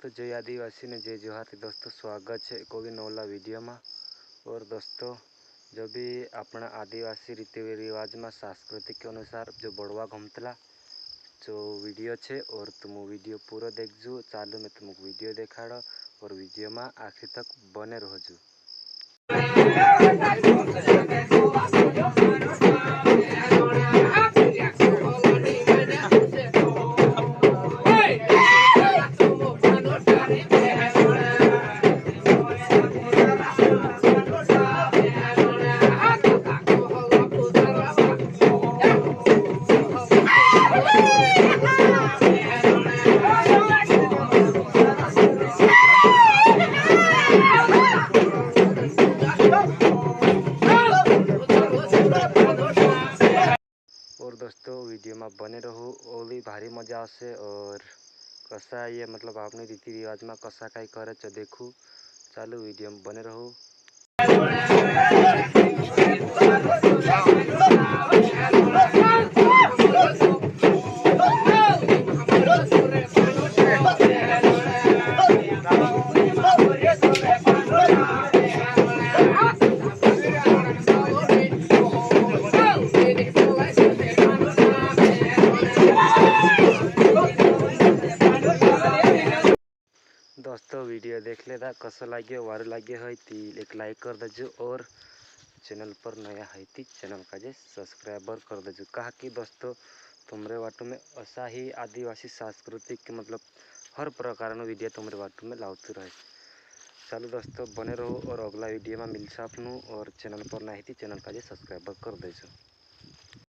दोस्तों जय आदिवासी ने जय जोहार। दोस्तों स्वागत है कोई नौला वीडियो में। और दोस्तों जो भी अपना आदिवासी रीति रिवाज में सांस्कृतिक के अनुसार जो बड़वा घूमतला जो वीडियो है और तुम वीडियो पूरा देखजो। चालू में तुमको वीडियो देखाड़ और वीडियो में आखिर तक बने रहो। और दोस्तों वीडियो में बने रहो ओली भारी मजा आसे। और कसा ये मतलब आपने रीति रिवाज में कसा कई करे तो देखू। चालू वीडियो में बने रहो। दोस्तों वीडियो देख लेदा कसो लगे वार लगे है एक लाइक कर दजो। और चैनल पर नया है चैनल का जे सब्सक्राइबर कर दजो। कहा कि दोस्तों तुमरे वाटू में ऐसा ही आदिवासी सांस्कृतिक के मतलब हर प्रकार वीडियो तुमरे वाटू में लाते रहे। चलो दोस्तों बने रहो और अगला वीडियो में मिलसा अपनू। और चैनल पर नया है चैनल का जे सब्सक्राइबर कर दजो।